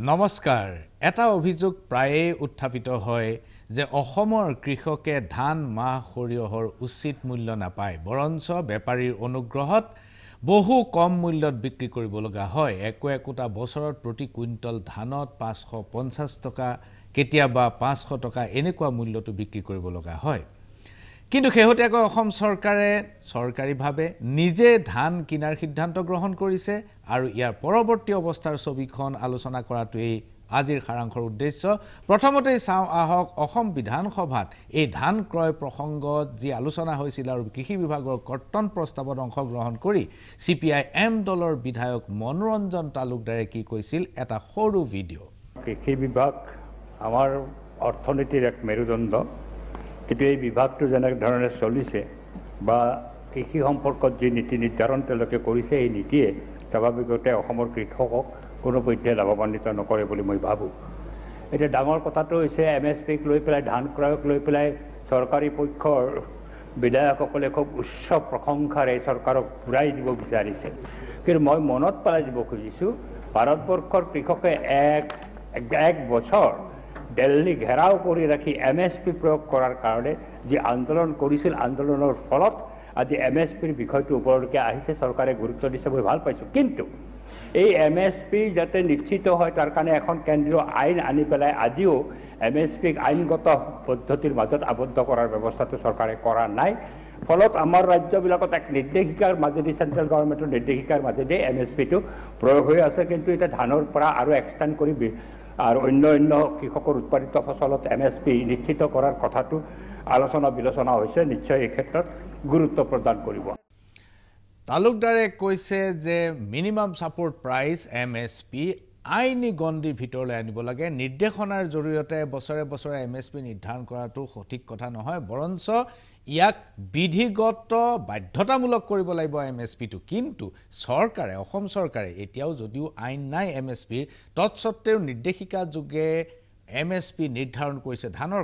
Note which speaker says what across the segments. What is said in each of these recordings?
Speaker 1: নমস্কাৰ এটা অভিযোগ প্ৰায়ে উত্থাপিত হয় যে অসমৰ কৃষকে ধান মাহ সৰিয়হৰ উচিত মূল্য নাপায় বৰঞ্চ বেপাৰীৰ অনুগ্ৰহত বহু কম মূল্যত বিক্ৰী কৰিব লগা হয় একোটা বছৰত প্ৰতি কুইণ্টল ধানত 550 টকা কেতিয়াবা 500 টকা এনেকুৱা মূল্যটো বিক্ৰী কৰিব লগা হয় কিন্তু শেহতীয়াকৈ অসম চৰকাৰে চৰকাৰীভাৱে নিজে ধান কিনাৰ সিদ্ধান্ত গ্ৰহণ কৰিছে আৰু ইয়াৰ পৰৱৰ্তী অৱস্থাৰ ছবিখন আলোচনা কৰাটোৱেই আজিৰ সাৰাংশৰ উদ্দেশ্য প্ৰথমতেই চাওঁ আহক অসম বিধানসভাত এই ধান ক্ৰয় প্ৰসংগত যি আলোচনা হৈছিল আৰু কৃষি বিভাগৰ কৰ্তন প্ৰস্তাৱত অংশগ্ৰহণ কৰি CPI-M দলৰ বিধায়ক মনোৰঞ্জন তালুকদাৰে কি কৈছিল এটা সৰু ভিডিঅ'
Speaker 2: কৃষি বিভাগ আমাৰ অৰ্থনীতিৰ এক মেৰুদণ্ড কিন্তু এই বিভাগটো যেনে ধৰণে চলিছে বা কৃষি সম্পৰ্কত যি নীতি নিৰ্ধাৰণ তেওঁলোকে কৰিছে এই নীতিয়ে স্বাভাৱিকতে অসমৰ কৃষকক কোনোপধ্যে লাভৱান্বিত নকৰে বুলি মই ভাবোঁ এতিয়া ডাঙৰ কথাটো হৈছে MSPক লৈ পেলাই ধান ক্ৰয়ক লৈ পেলাই চৰকাৰী পক্ষৰ বিধায়কসকলে খুব উচ্চ প্ৰশংসাৰে চৰকাৰক ঘূৰাই দিব বিচাৰিছে কিন্তু মই মনত পেলাই দিব খুজিছোঁ ভাৰতবৰ্ষৰ কৃষকে এক বছৰ দিল্লী ঘেৰাও কৰি ৰাখি MSP প্ৰয়োগ কৰাৰ কাৰণে যি আন্দোলন কৰিছিল আন্দোলনৰ ফলত আজি MSPৰ বিষয়টো ওপৰলৈকে আহিছে চৰকাৰে গুৰুত্ব দিছে মই ভাল পাইছোঁ কিন্তু এই MSP যাতে নিশ্চিত হয় তাৰ কাৰণে এখন কেন্দ্ৰীয় আইন আনি পেলাই আজিও MSPক আইনগত পদ্ধতিৰ মাজত আবদ্ধ কৰাৰ ব্যৱস্থাটো চৰকাৰে কৰা নাই ফলত আমাৰ ৰাজ্যবিলাকত এক নিৰ্দেশিকাৰ মাজেদি চেণ্ট্ৰেল গভৰ্ণমেণ্টৰ নিৰ্দেশিকাৰ মাজেদি MSPটো প্ৰয়োগ হৈ আছে কিন্তু এটা ধানৰ পৰা আৰু এক্সটেণ্ড কৰি আৰু অন্য কৃষকৰ উৎপাদিত ফচলত MSP নিশ্চিত কৰাৰ কথাটো আলোচনা বিলোচনা হৈছে নিশ্চয় এই ক্ষেত্ৰত গুৰুত্ব প্ৰদান কৰিব
Speaker 1: তালুকদাৰে কৈছে যে মিনিমাম সাপোৰ্ট প্ৰাইস MSP আইনি গণ্ডিৰ ভিতৰলৈ আনিব লাগে নিৰ্দেশনাৰ জৰিয়তে বছৰে বছৰে MSP নিৰ্ধাৰণ কৰাটো সঠিক কথা নহয় বৰঞ্চ ইয়াক বিধিগত বাধ্যতামূলক কৰিব লাগিব MSPটো কিন্তু চৰকাৰে অসম চৰকাৰে এতিয়াও যদিও আইন নাই MSPৰ তৎসত্ত্বেও নিৰ্দেশিকা যোগে MSP নিৰ্ধাৰণ কৰিছে ধানৰ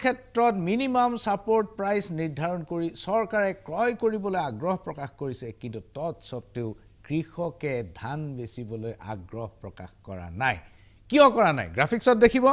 Speaker 1: ক্ষেত্ৰত মিনিমাম সাপোৰ্ট প্ৰাইস নিৰ্ধাৰণ কৰি চৰকাৰে ক্ৰয় কৰিবলৈ আগ্ৰহ প্ৰকাশ কৰিছে কিন্তু তৎসত্ত্বেও কৃষকে ধান বেচিবলৈ আগ্ৰহ প্ৰকাশ কৰা নাই কিয় কৰা নাই গ্ৰাফিক্সত দেখিব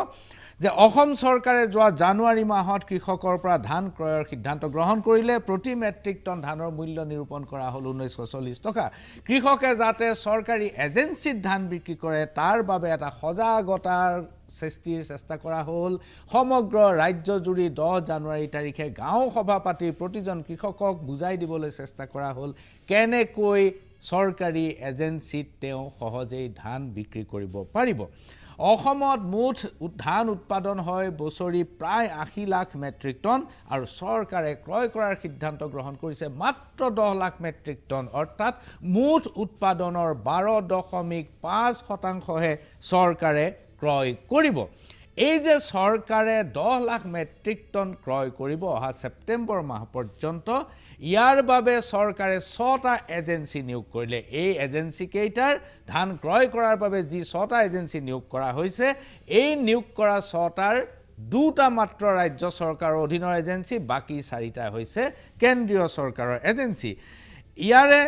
Speaker 1: যে অসম চৰকাৰে যোৱা জানুৱাৰী মাহত কৃষকৰ পৰা ধান ক্ৰয়ৰ সিদ্ধান্ত গ্ৰহণ কৰিলে প্ৰতি মেট্ৰিক টন ধানৰ মূল্য নিৰূপণ কৰা হ'ল 1940 টকা কৃষকে যাতে চৰকাৰী এজেন্সিত ধান বিক্ৰী কৰে তাৰ বাবে এটা সজাগতাৰ সৃষ্টিৰ চেষ্টা কৰা হ'ল সমগ্ৰ ৰাজ্য জুৰি 10 জানুৱাৰী তাৰিখে গাঁও সভা পাতি প্ৰতিজন কৃষকক বুজাই দিবলৈ চেষ্টা কৰা হ'ল কেনেকৈ চৰকাৰী এজেন্সিত তেওঁ সহজেই ধান বিক্ৰী কৰিব পাৰিব অসমত মুঠ ধান উৎপাদন হয় বছৰি প্ৰায় 80 লাখ মেট্ৰিক টন আৰু চৰকাৰে ক্ৰয় কৰাৰ সিদ্ধান্ত গ্ৰহণ কৰিছে মাত্ৰ 10 লাখ মেট্ৰিক টন অৰ্থাৎ মুঠ উৎপাদনৰ 12.5% হে চৰকাৰে ক্ৰয় কৰিব এই যে চৰকাৰে 10 লাখ মেট্ৰিক টন ক্ৰয় কৰিব অহা সেপ্টেম্বৰ মাহ পৰ্যন্ত ইয়াৰ বাবে চৰকাৰে 6টা এজেন্সি নিয়োগ কৰিলে এই এজেন্সি কেইটাৰ ধান ক্ৰয় কৰাৰ বাবে যি 6টা এজেন্সি নিয়োগ কৰা হৈছে এই নিয়োগ কৰা 6টাৰ 2টা মাত্ৰ ৰাজ্য চৰকাৰৰ অধীনৰ এজেন্সি বাকি 4টা হৈছে কেন্দ্ৰীয় চৰকাৰৰ এজেন্সি ইয়াৰে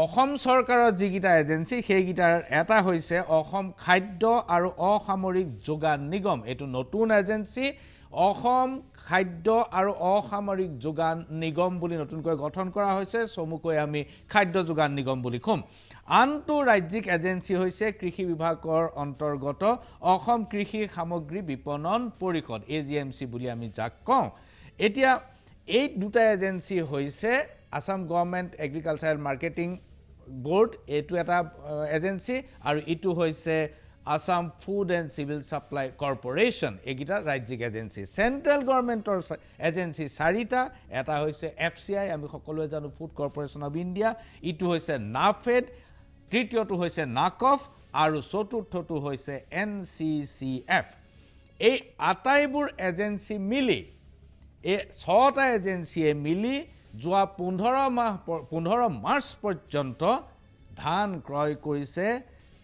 Speaker 1: অসম চৰকাৰৰ যিগিটা এজেন্সি সেইগিটাৰ এটা হৈছে অসম খাদ্য আৰু অসামৰিক যোগান নিগম এটো নতুন এজেন্সি অসম খাদ্য আৰু অসামৰিক যোগান নিগম বুলি নতুনকৈ গঠন কৰা হৈছে চমুকৈ আমি খাদ্য যোগান নিগম বুলি কম আনটো ৰাজ্যিক এজেন্সি হৈছে কৃষি বিভাগৰ অন্তৰ্গত অসম কৃষি সামগ্ৰী বিপণন পৰিষদ AGMC বুলি আমি যাক কওঁ এতিয়া এই দুটা এজেন্সি হৈছে Assam government agricultural marketing board এটো এটা এজেন্সি আৰু ইটো হৈছে Assam food and civil supply corporation এগিটা ৰাজ্যিক এজেন্সি সেন্ট্ৰেল গভৰ্নমেন্টৰ এজেন্সি 4টা এটা হৈছে FCI আমি সকলোৱে জানো ফুড কৰ্পোৰেচন অফ ইণ্ডিয়া ইটো হৈছে নাফেড তৃতীয়টো হৈছে নাকফ আৰু চতুৰ্থটো হৈছে NCCF এই আটাইবোৰ এজেন্সি মিলি এই 6টা এজেন্সিয়ে মিলি যোৱা 15 মাৰ্চ পৰ্যন্ত ধান ক্ৰয় কৰিছে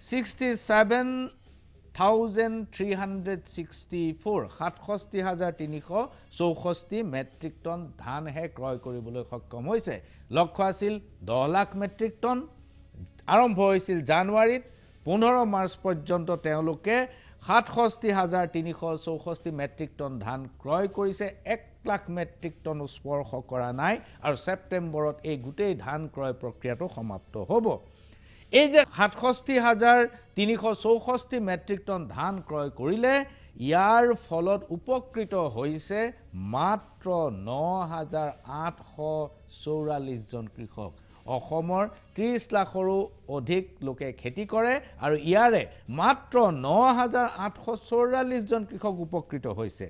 Speaker 1: 67,364 মেট্ৰিক টন ধান হে ক্ৰয় কৰিবলৈ সক্ষম হৈছে লক্ষ্য আছিল 10 লাখ মেট্ৰিক টন আৰম্ভ হৈছিল জানুৱাৰীত 15 মাৰ্চ পৰ্যন্ত তেওঁলোকে 67,364 মেট্ৰিক টন ধান ক্ৰয় কৰিছে 1 লাখ মেট্ৰিক টন স্পৰ্শ কৰা নাই আৰু ছেপ্টেম্বৰত এই গোটেই ধান ক্ৰয় প্ৰক্ৰিয়াটো সমাপ্ত হ'ব এই যে 67,364 মেট্ৰিক টন ধান ক্ৰয় কৰিলে ইয়াৰ ফলত উপকৃত হৈছে মাত্ৰ 9,844 জন কৃষক অসমৰ 30 লাখৰো অধিক লোকে খেতি কৰে আৰু ইয়াৰে মাত্ৰ 9,844 জন কৃষক উপকৃত হৈছে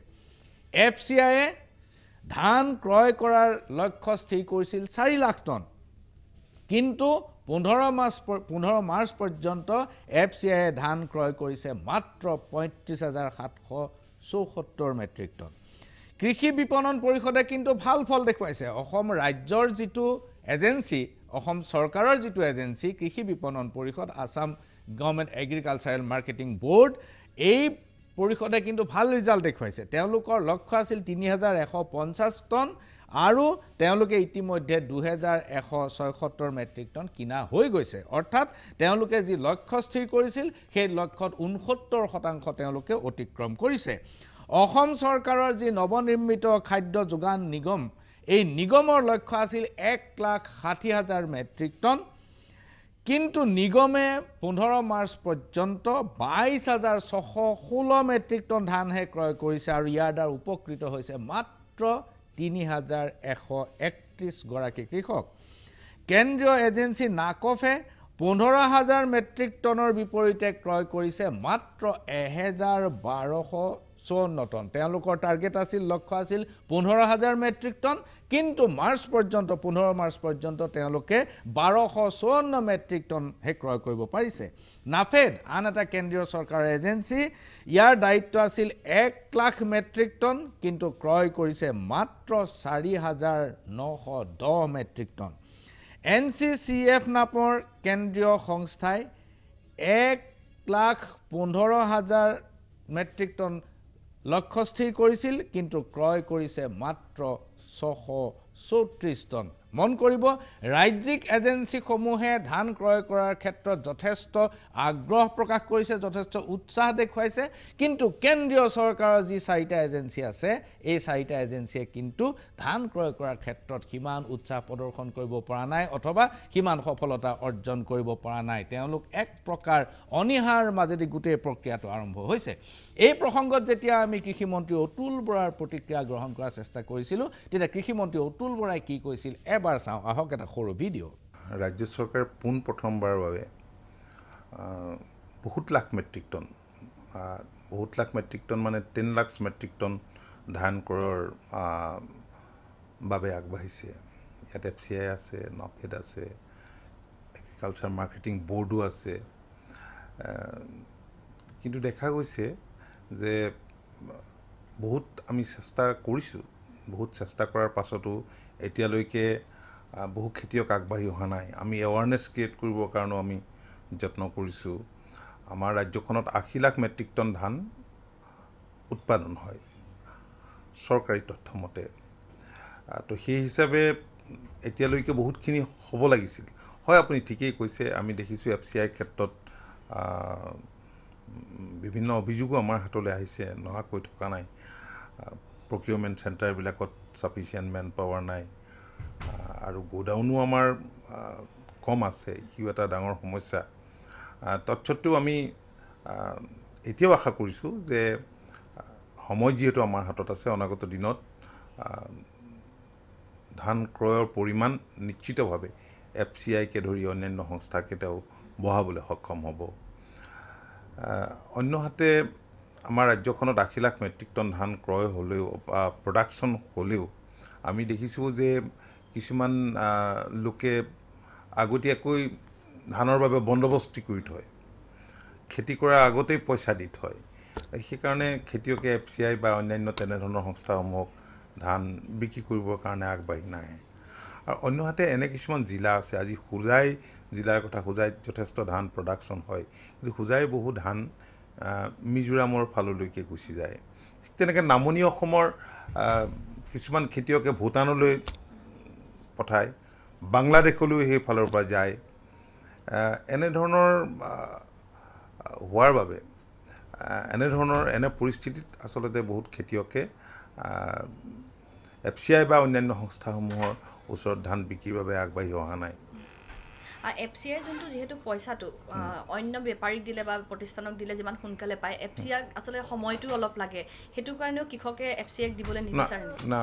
Speaker 1: এফচিআইয়ে ধান ক্ৰয় কৰাৰ লক্ষ্য স্থিৰ কৰিছিল 4 লাখ টন কিন্তু 15 মাৰ্চ পৰ্যন্ত এফচিআইয়ে ধান ক্ৰয় কৰিছে মাত্ৰ 35,774 মেট্ৰিক টন কৃষি বিপণন পৰিষদে কিন্তু ভাল ফল দেখুৱাইছে অসম ৰাজ্যৰ যিটো এজেন্সি অসম চৰকাৰৰ যিটো এজেন্সি কৃষি বিপণন পৰিষদ Assam government agricultural marketing board এই পৰিষদে কিন্তু ভাল ৰিজাল্ট দেখুৱাইছে তেওঁলোকৰ লক্ষ্য আছিল 3,150 টন আৰু তেওঁলোকে ইতিমধ্যে 2,176 মেট্ৰিক টন কিনা হৈ গৈছে অৰ্থাৎ তেওঁলোকে যি লক্ষ্য স্থিৰ কৰিছিল সেই লক্ষ্যত 69% তেওঁলোকে অতিক্ৰম কৰিছে অসম চৰকাৰৰ যি নৱনিৰ্মিত খাদ্য যোগান নিগম এই নিগমৰ লক্ষ্য আছিল 1,60,000 মেট্ৰিক টন কিন্তু নিগমে 15 মাৰ্চ পৰ্যন্ত 22,616 মেট্ৰিক টন ধানহে ক্ৰয় কৰিছে আৰু ইয়াৰ দ্বাৰা উপকৃত হৈছে মাত্ৰ 3,131 গৰাকী কৃষক কেন্দ্ৰীয় এজেন্সি নাকফে 15,000 মেট্ৰিক টনৰ বিপৰীতে ক্ৰয় কৰিছে মাত্ৰ 1,1254 টন তেওঁলোকৰ টাৰ্গেট আছিল লক্ষ্য আছিল 15,000 মেট্ৰিক টন কিন্তু 15 মাৰ্চ পৰ্যন্ত তেওঁলোকে 1,254 মেট্ৰিক টন হে ক্ৰয় কৰিব পাৰিছে নাফেড আন এটা কেন্দ্ৰীয় চৰকাৰৰ এজেন্সি ইয়াৰ দায়িত্ব আছিল 1 লাখ মেট্ৰিক টন কিন্তু ক্ৰয় কৰিছে মাত্ৰ 4,910 মেট্ৰিক টন NCCF নামৰ কেন্দ্ৰীয় সংস্থাই 1,15,000 মেট্ৰিক টন লক্ষ্য স্থিৰ কৰিছিল কিন্তু ক্ৰয় কৰিছে মাত্ৰ 634 টন মন কৰিব ৰাজ্যিক এজেন্সিসমূহে ধান ক্ৰয় কৰাৰ ক্ষেত্ৰত যথেষ্ট আগ্ৰহ প্ৰকাশ কৰিছে যথেষ্ট উৎসাহ দেখুৱাইছে কিন্তু কেন্দ্ৰীয় চৰকাৰৰ যি 4টা এজেন্সি আছে এই 4টা এজেন্সিয়ে কিন্তু ধান ক্ৰয় কৰাৰ ক্ষেত্ৰত কিমান উৎসাহ প্ৰদৰ্শন কৰিব পৰা নাই অথবা কিমান সফলতা অৰ্জন কৰিব পৰা নাই তেওঁলোক এক প্ৰকাৰ অনিহাৰ মাজেদি গোটেই প্ৰক্ৰিয়াটো আৰম্ভ হৈছে এই প্ৰসংগত যেতিয়া আমি কৃষি মন্ত্ৰী অতুল বৰাৰ প্ৰতিক্ৰিয়া গ্ৰহণ কৰাৰ চেষ্টা কৰিছিলো তেতিয়া কৃষি মন্ত্ৰী অতুল বৰাই কি কৈছিল এবাৰ চাওঁ আহক এটা সৰু ভিডিঅ'
Speaker 3: ৰাজ্য চৰকাৰে পোন প্ৰথমবাৰৰ বাবে বহুত লাখ মেট্ৰিক টন মানে 10 লাখ মেট্ৰিক টন ধান ক্ৰয়ৰ বাবে আগবাঢ়িছে ইয়াত এফচিআই আছে নাফেড আছে এগ্ৰিকালচাৰ মাৰ্কেটিং বোৰ্ডো আছে কিন্তু দেখা গৈছে যে বহুত আমি চেষ্টা কৰিছোঁ বহুত চেষ্টা কৰাৰ পাছতো এতিয়ালৈকে বহু খেতিয়ক আগবাঢ়ি অহা নাই আমি এৱাৰনেছ ক্ৰিয়েট কৰিবৰ কাৰণেও আমি যত্ন কৰিছোঁ আমাৰ ৰাজ্যখনত 80 লাখ মেট্ৰিক টন ধান উৎপাদন হয় চৰকাৰী তথ্য মতে তো সেই হিচাপে এতিয়ালৈকে বহুতখিনি হ'ব লাগিছিল হয় আপুনি ঠিকেই কৈছে আমি দেখিছোঁ এফচিআইৰ ক্ষেত্ৰত বিভিন্ন অভিযোগো আমাৰ হাতলৈ আহিছে নহাকৈ থকা নাই প্ৰকিউৰমেণ্ট চেণ্টাৰবিলাকত ছাফিচিয়েণ্ট মেন পাৱাৰ নাই আৰু গোডাউনো আমাৰ কম আছে ইও এটা ডাঙৰ সমস্যা তৎসত্ত্বেও আমি এতিয়াও আশা কৰিছোঁ যে সময় যিহেতু আমাৰ হাতত আছে অনাগত দিনত ধান ক্ৰয়ৰ পৰিমাণ নিশ্চিতভাৱে এফচিআইকে ধৰি অন্যান্য সংস্থাকেইটাও বঢ়াবলৈ সক্ষম হ'ব অন্যহাতে আমাৰ ৰাজ্যখনত 80 লাখ মেট্ৰিক টন ধান ক্ৰয় হ'লেও প্ৰডাকশ্যন হ'লেও আমি দেখিছোঁ যে কিছুমান লোকে আগতীয়াকৈ ধানৰ বাবে বন্দবস্তি কৰি থয় খেতি কৰাৰ আগতেই পইচা দি থয় সেইকাৰণে খেতিয়কে এফচিআই বা অন্যান্য তেনেধৰণৰ সংস্থাসমূহক ধান বিক্ৰী কৰিবৰ কাৰণে আগবাঢ়ি নাহে আৰু অন্যহাতে এনে কিছুমান জিলা আছে আজি হোজাই জিলাৰ কথা হোজাইত যথেষ্ট ধান প্ৰডাকশ্যন হয় কিন্তু হোজাই বহু ধান মিজোৰামৰ ফাললৈকে গুচি যায় ঠিক তেনেকৈ নামনি অসমৰ কিছুমান খেতিয়কে ভূটানলৈ পঠায় বাংলাদেশলৈ সেই ফালৰ পৰা যায় এনেধৰণৰ হোৱাৰ বাবে এনে পৰিস্থিতিত আচলতে বহুত খেতিয়কে FCI বা অন্যান্য সংস্থাসমূহৰ ওচৰত ধান বিক্ৰীৰ বাবে আগবাঢ়ি অহা নাই।
Speaker 4: FCI যোনটো যেহেতু পইচাটো অন্য বেপাৰীক দিলে বা প্ৰতিষ্ঠানক দিলে যিমান সোনকালে পায়, FCI আসলে সময়টো অলপ লাগে, হেতু কাৰণেও কৃষকে FCI দিবলৈ নিবিচাৰে
Speaker 3: না।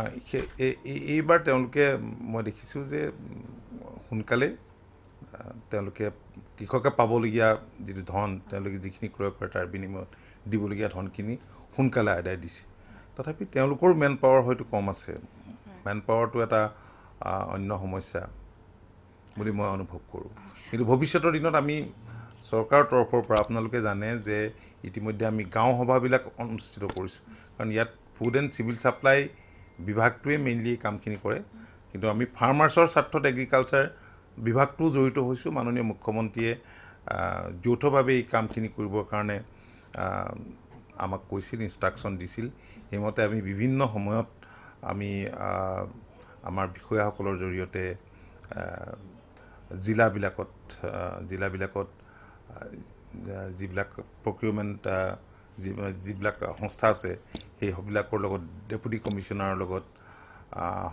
Speaker 3: এইবাৰ তেওঁলোকে মই দেখিছোঁ যে সোনকালে তেওঁলোকে কৃষকে পাবলগীয়া যিটো ধন তেওঁলোকে যিখিনি ক্ৰয় কৰে তাৰ বিনিময়ত দিবলগীয়া ধনখিনি সোনকালে আদায় দিছে। তথাপি তেওঁলোকৰ মেন পাৱাৰ হয়তো কম আছে। মেন পাৱাৰটো এটা অন্য সমস্যা বুলি মই অনুভৱ কৰোঁ। কিন্তু ভৱিষ্যতৰ দিনত আমি চৰকাৰৰ তৰফৰ পৰা আপোনালোকে জানে যে ইতিমধ্যে আমি গাঁও সভাবিলাক অনুষ্ঠিত কৰিছোঁ, কাৰণ ইয়াত ফুড এণ্ড চিভিল ছাপ্লাই বিভাগটোৱে মেইনলি এই কামখিনি কৰে। কিন্তু আমি ফাৰ্মাৰ্ছৰ স্বাৰ্থত এগ্ৰিকালচাৰ বিভাগটোও জড়িত হৈছোঁ। মাননীয় মুখ্যমন্ত্ৰীয়ে যৌথভাৱে এই কামখিনি কৰিবৰ কাৰণে আমাক কৈছিল, ইনষ্ট্ৰাকশ্যন দিছিল। সেইমতে আমি বিভিন্ন সময়ত আমি আমাৰ বিষয়াসকলৰ জৰিয়তে জিলাবিলাকত যিবিলাক প্ৰকিউৰমেণ্ট যিবিলাক সংস্থা আছে সেইবিলাকৰ লগত ডেপুটি কমিশ্যনাৰৰ লগত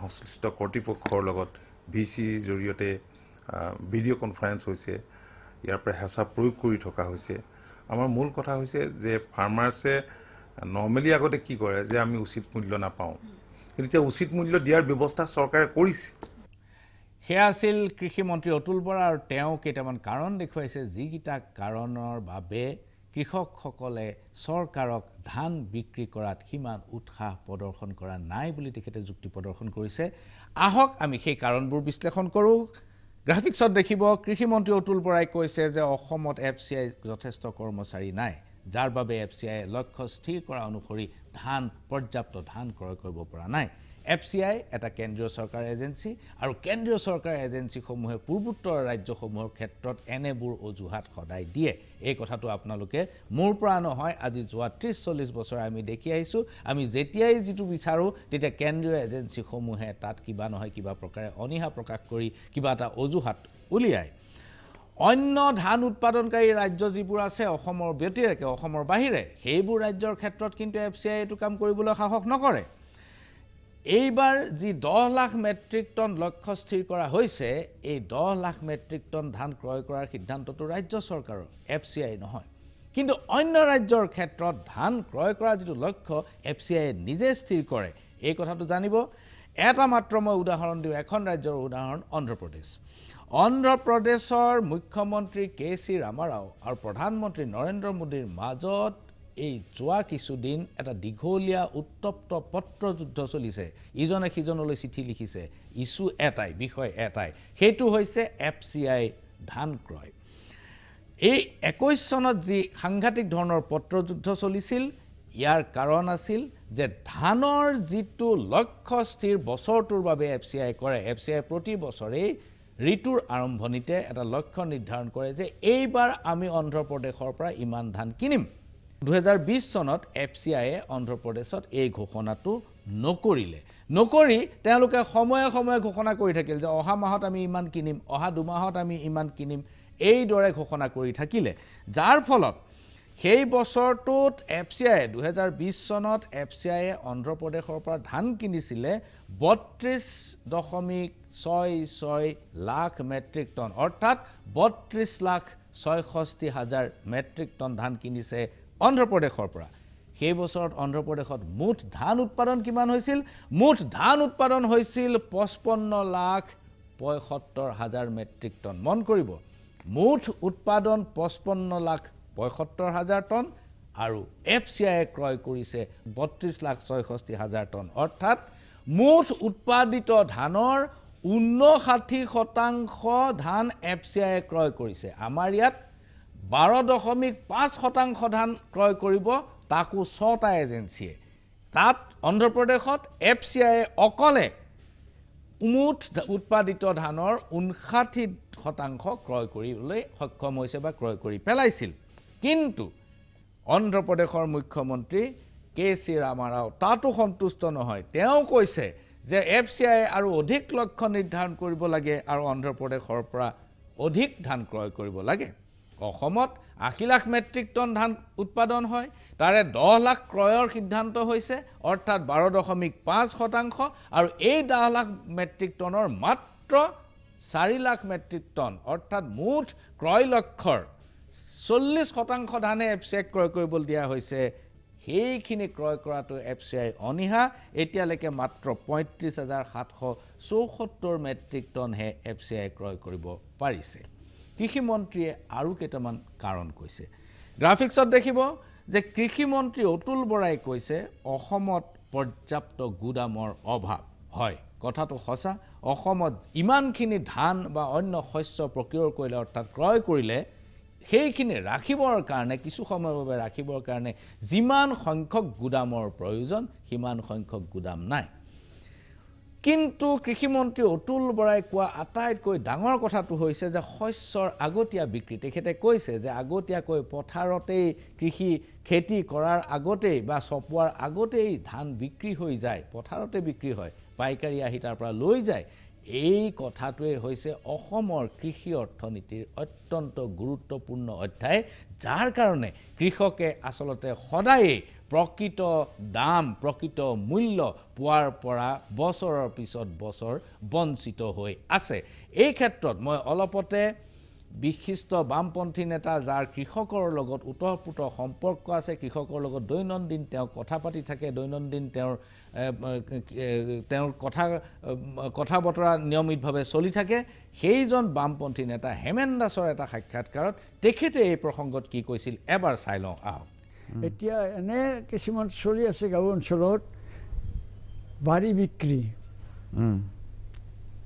Speaker 3: সংশ্লিষ্ট কৰ্তৃপক্ষৰ লগত VCৰ জৰিয়তে ভিডিঅ' কনফাৰেঞ্চ হৈছে। ইয়াৰ পৰা হেঁচা প্ৰয়োগ কৰি থকা হৈছে। আমাৰ মূল কথা হৈছে যে ফাৰ্মাৰ্ছে নৰ্মেলি আগতে কি কৰে যে আমি উচিত মূল্য নাপাওঁ, কিন্তু এতিয়া উচিত মূল্য দিয়াৰ ব্যৱস্থা চৰকাৰে কৰিছে।
Speaker 1: সেয়া আছিল কৃষিমন্ত্ৰী অতুল বৰা, আৰু তেওঁ কেইটামান কাৰণ দেখুৱাইছে যিকেইটা কাৰণৰ বাবে কৃষকসকলে চৰকাৰক ধান বিক্ৰী কৰাত সিমান উৎসাহ প্ৰদৰ্শন কৰা নাই বুলি তেখেতে যুক্তি প্ৰদৰ্শন কৰিছে। আহক আমি সেই কাৰণবোৰ বিশ্লেষণ কৰোঁ। গ্ৰাফিক্সত দেখিব কৃষিমন্ত্ৰী অতুল বৰাই কৈছে যে অসমত FCI যথেষ্ট কৰ্মচাৰী নাই, যাৰ বাবে FCI লক্ষ্য স্থিৰ কৰা অনুসৰি পৰ্যাপ্ত ধান ক্ৰয় কৰিব পৰা নাই। FCI এটা কেন্দ্ৰীয় চৰকাৰ এজেঞ্চি, আৰু কেন্দ্ৰীয় চৰকাৰ এজেঞ্চিসমূহে পূৰ্বোত্তৰ ৰাজ্যসমূহৰ ক্ষেত্ৰত এনেবোৰ অজুহাত সদায় দিয়ে। এই কথাটো আপোনালোকে মোৰ পৰা নহয়, আজি যোৱা 30-40 বছৰ আমি দেখি আহিছোঁ। আমি যেতিয়াই যিটো বিচাৰোঁ তেতিয়া কেন্দ্ৰীয় এজেঞ্চিসমূহে তাত কিবা নহয় কিবা প্ৰকাৰে অনীহা প্ৰকাশ কৰি কিবা এটা অজুহাত উলিয়ায়। অন্য ধান উৎপাদনকাৰী ৰাজ্য যিবোৰ আছে অসমৰ ব্যতিৰেকে, অসমৰ বাহিৰে, সেইবোৰ ৰাজ্যৰ ক্ষেত্ৰত কিন্তু FCI এইটো কাম কৰিবলৈ সাহস নকৰে। এইবাৰ যি 10 লাখ মেট্ৰিক টন লক্ষ্য স্থিৰ কৰা হৈছে, এই 10 লাখ মেট্ৰিক টন ধান ক্ৰয় কৰাৰ সিদ্ধান্তটো ৰাজ্য চৰকাৰৰ, FCI নহয়। কিন্তু অন্য ৰাজ্যৰ ক্ষেত্ৰত ধান ক্ৰয় কৰা যিটো লক্ষ্য FCI নিজে স্থিৰ কৰে। এই কথাটো জানিব। এটা মাত্ৰ মই উদাহৰণ দিওঁ, এখন ৰাজ্যৰ উদাহৰণ অন্ধ্ৰপ্ৰদেশ। অন্ধ্ৰপ্ৰদেশৰ মুখ্যমন্ত্ৰী KC ৰামাৰাও আৰু প্ৰধানমন্ত্ৰী নৰেন্দ্ৰ মোদীৰ মাজত এই যোৱা কিছুদিন এটা দীঘলীয়া উত্তপ্ত পত্ৰযুদ্ধ চলিছে। ইজনে সিজনলৈ চিঠি লিখিছে, ইছ্যু এটাই, বিষয় এটাই, সেইটো হৈছে FCI ধান ক্ৰয়। এই 21 চনত যি সাংঘাতিক ধৰণৰ পত্ৰযুদ্ধ চলিছিল, ইয়াৰ কাৰণ আছিল যে ধানৰ যিটো লক্ষ্য স্থিৰ বছৰটোৰ বাবে FCI কৰে, FCI প্ৰতি বছৰেই ঋতুৰ আৰম্ভণিতে এটা লক্ষ্য নিৰ্ধাৰণ কৰে যে এইবাৰ আমি অন্ধ্ৰপ্ৰদেশৰ পৰা ইমান ধান কিনিম। 2020 চনত FCIয়ে অন্ধ্ৰপ্ৰদেশত এই ঘোষণাটো নকৰি তেওঁলোকে সময়ে সময়ে ঘোষণা কৰি থাকিল যে অহা মাহত আমি ইমান কিনিম, অহা 2 মাহত আমি ইমান কিনিম, এইদৰে ঘোষণা কৰি থাকিলে। যাৰ ফলত সেই বছৰটোত FCIয়ে 2020 চনত FCIয়ে অন্ধ্ৰপ্ৰদেশৰ পৰা ধান কিনিছিলে 32.66 লাখ মেট্ৰিক টন, অৰ্থাৎ 32,66,000 মেট্ৰিক টন ধান কিনিছে অন্ধ্ৰপ্ৰদেশৰ পৰা। সেই বছৰত অন্ধ্ৰপ্ৰদেশত মুঠ ধান উৎপাদন কিমান হৈছিল? মুঠ ধান উৎপাদন হৈছিল 55,75,000 মেট্ৰিক টন। মন কৰিব, মুঠ উৎপাদন 55,75,000 টন, আৰু FCIয়ে ক্ৰয় কৰিছে 32,66,000 টন, অৰ্থাৎ মুঠ উৎপাদিত ধানৰ 59% ধান FCIয়ে ক্ৰয় কৰিছে। আমাৰ ইয়াত 12.5% ধান ক্ৰয় কৰিব, তাকো 6টা এজেঞ্চিয়ে। তাত অন্ধ্ৰপ্ৰদেশত FCIয়ে অকলে মুঠ উৎপাদিত ধানৰ 59% ক্ৰয় কৰিবলৈ সক্ষম হৈছে বা ক্ৰয় কৰি পেলাইছিল। কিন্তু অন্ধ্ৰপ্ৰদেশৰ মুখ্যমন্ত্ৰী KC ৰামাৰাও তাতো সন্তুষ্ট নহয়। তেওঁ কৈছে যে FCIয়ে আৰু অধিক লক্ষ্য নিৰ্ধাৰণ কৰিব লাগে আৰু অন্ধ্ৰপ্ৰদেশৰ পৰা অধিক ধান ক্ৰয় কৰিব লাগে। অসমত 80 লাখ মেট্ৰিক টন ধান উৎপাদন হয় তাৰে 10 লাখ ক্ৰয়ৰ সিদ্ধান্ত হৈছে অৰ্থাৎ 12.5% আৰু এই 10 লাখ মেট্ৰিক টনৰ মাত্ৰ 4 লাখ মেট্ৰিক টন অৰ্থাৎ মুঠ ক্ৰয় লক্ষ্যৰ 40% ধানে এফচিআই ক্ৰয় কৰিবলৈ দিয়া হৈছে সেইখিনি ক্ৰয় কৰাটো এফচিআই অনিহা এতিয়ালৈকে মাত্ৰ 35,774 মেট্ৰিক টনহে এফচিআই ক্ৰয় কৰিব পাৰিছে কৃষি মন্ত্ৰীয়ে আৰু কেইটামান কাৰণ কৈছে গ্ৰাফিক্সত দেখিব যে কৃষি মন্ত্ৰী অতুল বৰাই কৈছে অসমত পৰ্যাপ্ত গুদামৰ অভাৱ হয় কথাটো সঁচা অসমত ইমানখিনি ধান বা অন্য শস্য প্ৰক্ৰিয়া কৰিলে অৰ্থাৎ ক্ৰয় কৰিলে সেইখিনি ৰাখিবৰ কাৰণে কিছু সময়ৰ বাবে ৰাখিবৰ কাৰণে যিমান সংখ্যক গুদামৰ প্ৰয়োজন সিমান সংখ্যক গুদাম নাই কিন্তু কৃষি মন্ত্ৰী অতুল বৰাই কোৱা আটাইতকৈ ডাঙৰ কথাটো হৈছে যে শস্যৰ আগতীয়া বিক্ৰী তেখেতে কৈছে যে আগতীয়াকৈ পথাৰতেই কৃষি খেতি কৰাৰ আগতেই বা চপোৱাৰ আগতেই ধান বিক্ৰী হৈ যায় পথাৰতে বিক্ৰী হয় পাইকাৰী আহি তাৰ পৰা লৈ যায় এই কথাটোৱে হৈছে অসমৰ কৃষি অৰ্থনীতিৰ অত্যন্ত গুৰুত্বপূৰ্ণ অধ্যায় যাৰ কাৰণে কৃষকে আসলতে সদায় প্ৰকৃত দাম প্ৰকৃত মূল্য পোৱাৰ পৰা বছৰৰ পিছত বছৰ বঞ্চিত হৈ আছে এই ক্ষেত্ৰত মই অলপতে বিশিষ্ট বামপন্থী নেতা যাৰ কৃষকৰ লগত উতঃপুত সম্পৰ্ক আছে কৃষকৰ লগত দৈনন্দিন তেওঁ কথা পাতি থাকে দৈনন্দিন তেওঁৰ কথা বতৰা নিয়মিতভাৱে চলি থাকে সেইজন বামপন্থী নেতা হেমেন দাসৰ এটা সাক্ষাৎকাৰত তেখেতে এই প্ৰসংগত কি কৈছিল এবাৰ চাই লওঁ আহক
Speaker 5: এতিয়া এনে কিছুমান চলি আছে গাঁও অঞ্চলত বাৰী বিক্ৰী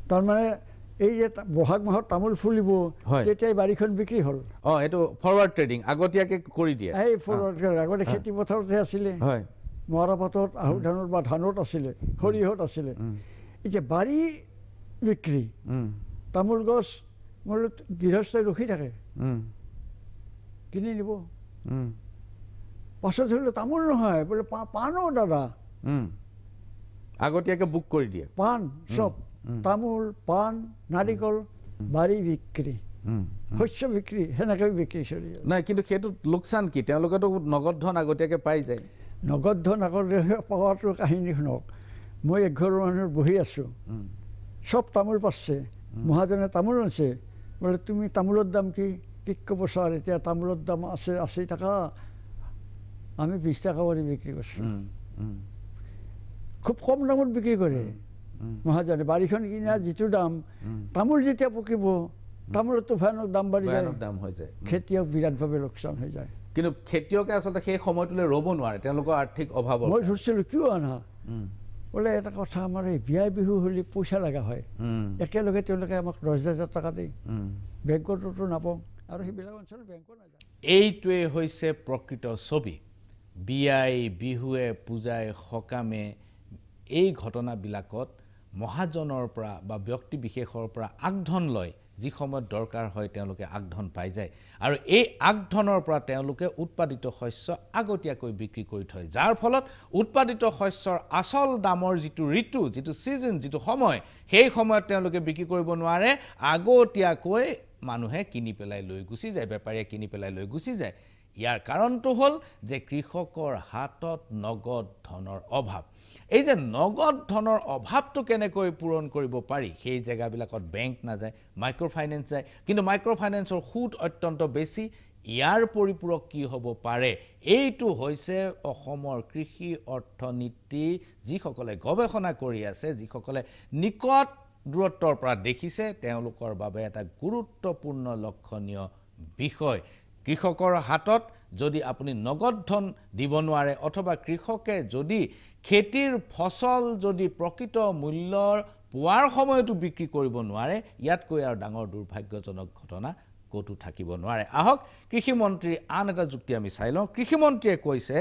Speaker 5: তাৰমানে এই যে বহাগ মাহত তামোল ফুলিব তেতিয়াই বাৰীখন বিক্ৰী হ'ল
Speaker 1: এইটো ফৰৱাৰ্ড ট্ৰেডিং আগতীয়াকৈ কৰি দিয়ে
Speaker 5: এই ফৰৱাৰ্ড আগতে খেতি পথাৰতে আছিলে মৰাপাতত আহু ধানত বা ধানত আছিলে সৰিয়হত আছিলে এতিয়া বাৰী বিক্ৰী তামোল গছ মোৰ গৃহস্থই ৰখি থাকে কিনি নিব পাছত ধৰিলে তামোল নহয় বোলে পাণো দাদা
Speaker 1: আগতীয়াকৈ বুক কৰি দিয়ে
Speaker 5: পাণ চব তামোল পাণ নাৰিকল বাৰী বিক্ৰী শস্য বিক্ৰী সেনেকৈ বিক্ৰী চলি
Speaker 1: নাই কিন্তু সেইটো লোকচান কি তেওঁলোকেতো নগদ ধন আগতীয়াকৈ পাই যায়
Speaker 5: নগদ ধন আগতীয়াকৈ পোৱাটোৰ কাহিনী শুনক মই এঘৰ মানুহৰ বহি আছোঁ চব তামোল পাচ্ছে মহাজনে তামোল আছে বোলে তুমি তামোলৰ দাম কি ক'ব ছাৰ এতিয়া তামোলৰ দাম আছে 80 টকা আমি 20 টাকা কৰি বিক্ৰী কৰিছোঁ খুব কম দামত বিক্ৰী কৰে মহাজনে বাৰীখন কিনা যিটো দাম তামোল যেতিয়া পকিব তামোলতো ভয়ানক দাম বাঢ়ি যায়
Speaker 1: দাম হৈ যায়
Speaker 5: খেতিয়ক বিৰাটভাৱে লোকচান হৈ যায়
Speaker 1: কিন্তু খেতিয়কে আচলতে সেই সময়টোলৈ ৰ'ব নোৱাৰে তেওঁলোকৰ আৰ্থিক অভাৱ
Speaker 5: মই ধৰিছিলোঁ কিয় আনা বোলে এটা কথা আমাৰ এই বিয়া বিহু হ'লে পইচা লগা হয় একেলগে তেওঁলোকে আমাক 10,000 টকা দিয়ে বেংকতো নাপাওঁ আৰু সেইবিলাক অঞ্চলত বেংকত নাযায়
Speaker 1: এইটোৱে হৈছে প্ৰকৃত ছবি বিয়াই বিহুৱে পূজাই সকামে এই ঘটনাবিলাকত মহাজনৰ পৰা বা ব্যক্তি বিশেষৰ পৰা আগধন লয় যি সময়ত দৰকাৰ হয় তেওঁলোকে আগধন পাই যায় আৰু এই আগধনৰ পৰা তেওঁলোকে উৎপাদিত শস্য আগতীয়াকৈ বিক্ৰী কৰি থয় যাৰ ফলত উৎপাদিত শস্যৰ আচল দামৰ যিটো ঋতু যিটো ছিজন যিটো সময় সেই সময়ত তেওঁলোকে বিক্ৰী কৰিব নোৱাৰে আগতীয়াকৈ মানুহে কিনি পেলাই লৈ গুচি যায় বেপাৰীয়ে কিনি পেলাই লৈ গুচি যায় ইয়াৰ কাৰণটো হ'ল যে কৃষকৰ হাতত নগদ ধনৰ অভাৱ এই যে নগদ ধনৰ অভাৱটো কেনেকৈ পূৰণ কৰিব পাৰি সেই জেগাবিলাকত বেংক নাযায় মাইক্ৰ' ফাইনেন্স যায় কিন্তু মাইক্ৰ' ফাইনেন্সৰ সুদ অত্যন্ত বেছি ইয়াৰ পৰিপূৰক কি হ'ব পাৰে এইটো হৈছে অসমৰ কৃষি অৰ্থনীতি যিসকলে গৱেষণা কৰি আছে যিসকলে নিকট দূৰত্বৰ পৰা দেখিছে তেওঁলোকৰ বাবে এটা গুৰুত্বপূৰ্ণ লক্ষণীয় বিষয় কৃষকৰ হাতত যদি আপুনি নগদ ধন দিব নোৱাৰে অথবা কৃষকে যদি খেতিৰ ফসল যদি প্ৰকৃত মূল্যৰ পোৱাৰ সময়তো বিক্ৰী কৰিব নোৱাৰে ইয়াতকৈ আৰু ডাঙৰ দুৰ্ভাগ্যজনক ঘটনা কতো থাকিব নোৱাৰে আহক কৃষি মন্ত্ৰীৰ আন এটা যুক্তি আমি চাই লওঁ কৃষি মন্ত্ৰীয়ে কৈছে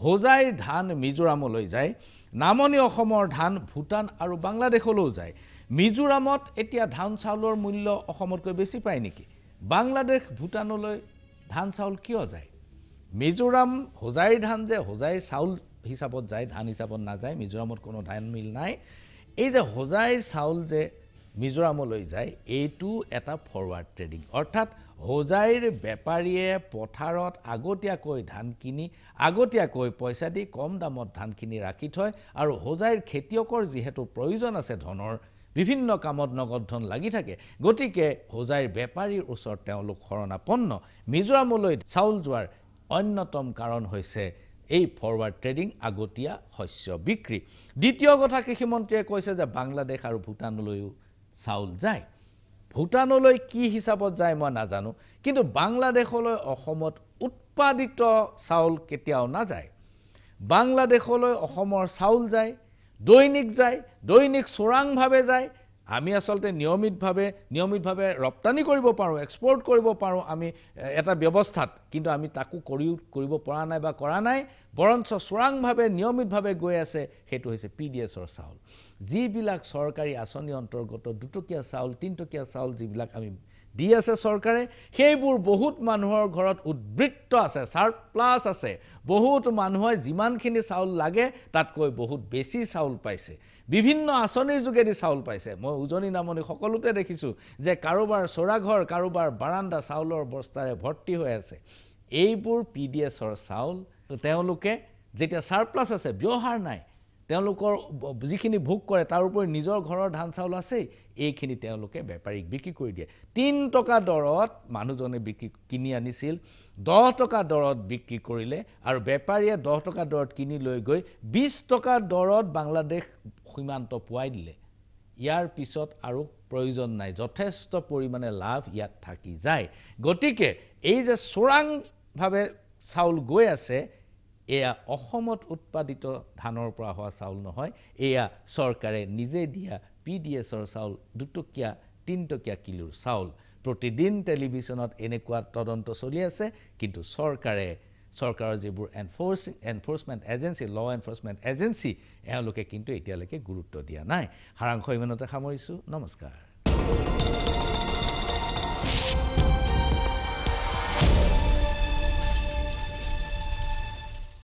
Speaker 1: হোজাইৰ ধান মিজোৰামলৈ যায় নামনি অসমৰ ধান ভূটান আৰু বাংলাদেশলৈও যায় মিজোৰামত এতিয়া ধান চাউলৰ মূল্য অসমতকৈ বেছি পায় নেকি বাংলাদেশ ভূটানলৈ ধান চাউল কিয় যায় মিজোৰাম হোজাইৰ ধান যে হোজাইৰ চাউল হিচাপত যায় ধান হিচাপত নাযায় মিজোৰামত কোনো ধান মিল নাই এই যে হোজাইৰ চাউল যে মিজোৰামলৈ যায় এইটো এটা ফৰৱাৰ্ড ট্ৰেডিং অৰ্থাৎ হোজাইৰ বেপাৰীয়ে পথাৰত আগতীয়াকৈ ধান কিনি আগতীয়াকৈ পইচা দি কম দামত ধান কিনি ৰাখি থয় আৰু হোজাইৰ খেতিয়কৰ যিহেতু প্ৰয়োজন আছে ধনৰ বিভিন্ন কামত নগদ ধন লাগি থাকে গতিকে হোজাইৰ বেপাৰীৰ ওচৰত তেওঁলোক শৰণাপন্ন মিজোৰামলৈ চাউল যোৱাৰ অন্যতম কাৰণ হৈছে এই ফৰৱাৰ্ড ট্ৰেডিং আগতীয়া শস্য বিক্ৰী দ্বিতীয় কথা কৃষিমন্ত্ৰীয়ে কৈছে যে বাংলাদেশ আৰু ভূটানলৈও চাউল যায় ভূটানলৈ কি হিচাপত যায় মই নাজানো কিন্তু বাংলাদেশলৈ অসমত উৎপাদিত চাউল কেতিয়াও নাযায় বাংলাদেশলৈ অসমৰ চাউল যায় দৈনিক চোৰাংভাৱে যায় আমি আসলতে নিয়মিতভাৱে ৰপ্তানি কৰিব পাৰোঁ এক্সপোৰ্ট কৰিব পাৰোঁ আমি এটা ব্যৱস্থাত কিন্তু আমি তাকো কৰিব পৰা নাই বা কৰা নাই বৰঞ্চ চোৰাংভাৱে নিয়মিতভাৱে গৈ আছে সেইটো হৈছে পিডিএছৰ চাউল যিবিলাক চৰকাৰী আঁচনি অন্তৰ্গত 2 টকীয়া চাউল 3 টকীয়া চাউল যিবিলাক আমি দি আছে চৰকাৰে সেইবোৰ বহুত মানুহৰ ঘৰত উদ্বৃত্ত আছে সাৰপ্লাস আছে বহুত মানুহে যিমানখিনি চাউল লাগে তাতকৈ বহুত বেছি চাউল পাইছে বিভিন্ন আঁচনিৰ যোগেদি চাউল পাইছে মই উজনি নামনি সকলোতে দেখিছো যে কাৰোবাৰ চৰাঘৰ কাৰোবাৰ বাৰান্দা চাউলৰ বস্তাৰে ভৰ্তি হৈ আছে এইবোৰ পিডিএছৰ চাউল তেওঁলোকে যেতিয়া সাৰপ্লাস আছে ব্যৱহাৰ নাই তেওঁলোকৰ যিখিনি ভোগ কৰে তাৰ উপৰি নিজৰ ঘৰৰ ধান চাউল আছে এইখিনি তেওঁলোকে বেপাৰীক বিক্ৰী কৰি দিয়ে 3 টকা দৰত মানুহজনে কিনি আনিছিল 10 টকা দৰত বিক্ৰী কৰিলে আৰু বেপাৰীয়ে 10 টকা দৰত কিনি লৈ গৈ 20 টকা দৰত বাংলাদেশ সীমান্ত পোৱাই দিলে ইয়াৰ পিছত আৰু প্ৰয়োজন নাই যথেষ্ট পৰিমাণে লাভ ইয়াত থাকি যায় গতিকে এই যে চোৰাংভাৱে চাউল গৈ আছে এয়া অসমত উৎপাদিত ধানৰ পৰা হোৱা চাউল নহয় এয়া চৰকাৰে নিজে দিয়া পিডিএছৰ চাউল 2 টকীয়া 3 টকীয়া কিলোৰ চাউল প্ৰতিদিন টেলিভিছনত এনেকুৱা তদন্ত চলি আছে কিন্তু চৰকাৰৰ যিবোৰ এনফোৰ্সমেন্ট এজেন্সি ল এনফোৰ্সমেন্ট এজেন্সি এওঁলোকে কিন্তু এতিয়ালৈকে গুৰুত্ব দিয়া নাই সাৰাংশ ইমানতে সামৰিছো নমস্কাৰ